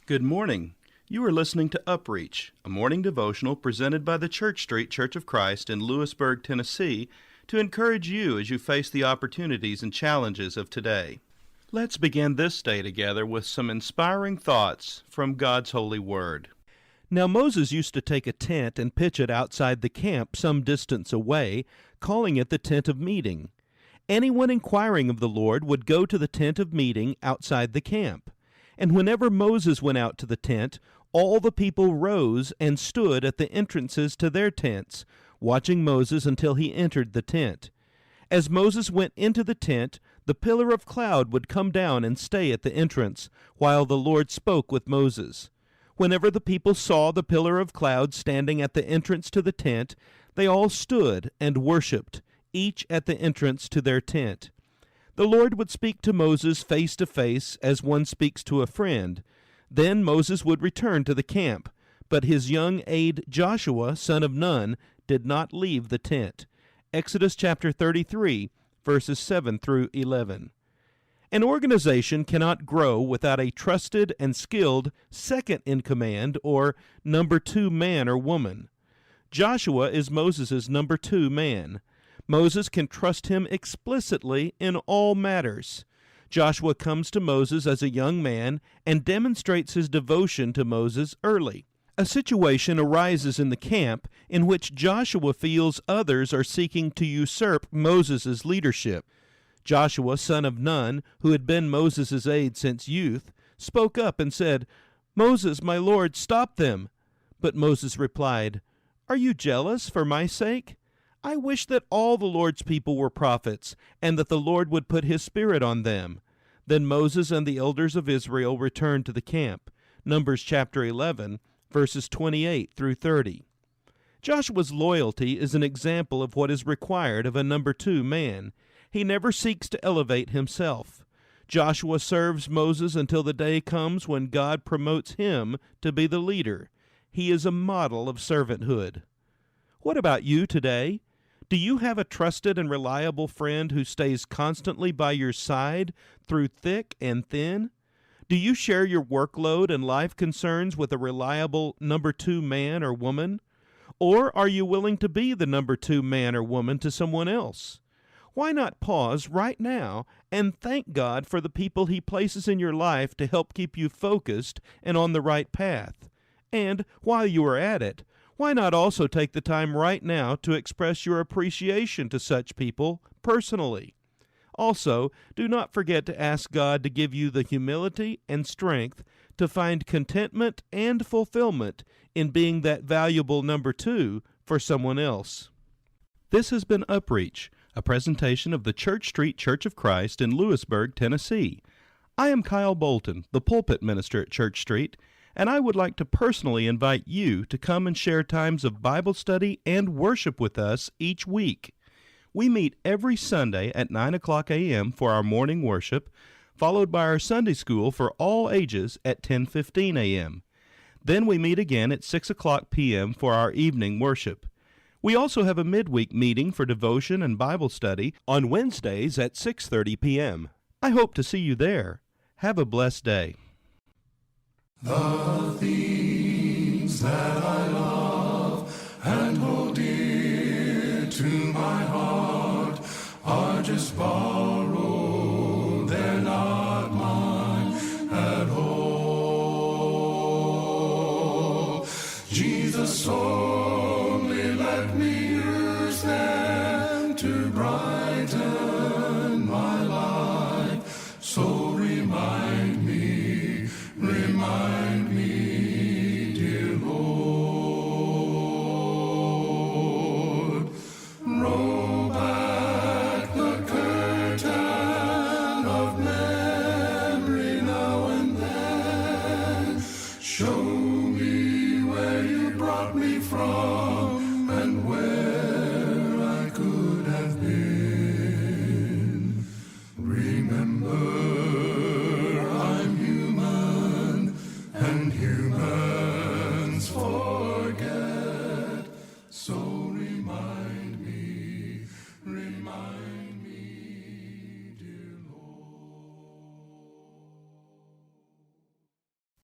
Good morning. You are listening to UpReach, a morning devotional presented by the Church Street Church of Christ in Lewisburg, Tennessee, to encourage you as you face the opportunities and challenges of today. Let's begin this day together with some inspiring thoughts from God's holy word. Now Moses used to take a tent and pitch it outside the camp some distance away, calling it the tent of meeting. Anyone inquiring of the Lord would go to the tent of meeting outside the camp. And whenever Moses went out to the tent, all the people rose and stood at the entrances to their tents, watching Moses until he entered the tent. As Moses went into the tent, the pillar of cloud would come down and stay at the entrance, while the Lord spoke with Moses. Whenever the people saw the pillar of cloud standing at the entrance to the tent, they all stood and worshipped, each at the entrance to their tent. The Lord would speak to Moses face to face as one speaks to a friend. Then Moses would return to the camp, but his young aide Joshua, son of Nun, did not leave the tent. Exodus chapter 33, verses 7 through 11. An organization cannot grow without a trusted and skilled second-in-command or number 2 man or woman. Joshua is Moses' number 2 man. Moses can trust him explicitly in all matters. Joshua comes to Moses as a young man and demonstrates his devotion to Moses early. A situation arises in the camp in which Joshua feels others are seeking to usurp Moses' leadership. Joshua, son of Nun, who had been Moses' aide since youth, spoke up and said, "Moses, my lord, stop them." But Moses replied, "Are you jealous for my sake? I wish that all the Lord's people were prophets, and that the Lord would put his spirit on them." Then Moses and the elders of Israel returned to the camp. Numbers chapter 11, verses 28 through 30. Joshua's loyalty is an example of what is required of a number 2 man. He never seeks to elevate himself. Joshua serves Moses until the day comes when God promotes him to be the leader. He is a model of servanthood. What about you today? Do you have a trusted and reliable friend who stays constantly by your side through thick and thin? Do you share your workload and life concerns with a reliable number 2 man or woman? Or are you willing to be the number 2 man or woman to someone else? Why not pause right now and thank God for the people he places in your life to help keep you focused and on the right path? And while you are at it, why not also take the time right now to express your appreciation to such people personally? Also, do not forget to ask God to give you the humility and strength to find contentment and fulfillment in being that valuable number 2 for someone else. This has been UpReach, a presentation of the Church Street Church of Christ in Lewisburg, Tennessee. I am Kyle Bolton, the pulpit minister at Church Street, and I would like to personally invite you to come and share times of Bible study and worship with us each week. We meet every Sunday at 9 o'clock a.m. for our morning worship, followed by our Sunday school for all ages at 10:15 a.m. Then we meet again at 6 o'clock p.m. for our evening worship. We also have a midweek meeting for devotion and Bible study on Wednesdays at 6:30 p.m. I hope to see you there. Have a blessed day. The things that I love and hold dear to my heart are just borrowed, they're not mine at all. Jesus only let me use them to brighten my life, so remind me, dear Lord. Roll back the curtain of memory now and then. Show me where you brought me from and where I could have been. Remember, I'm human, and human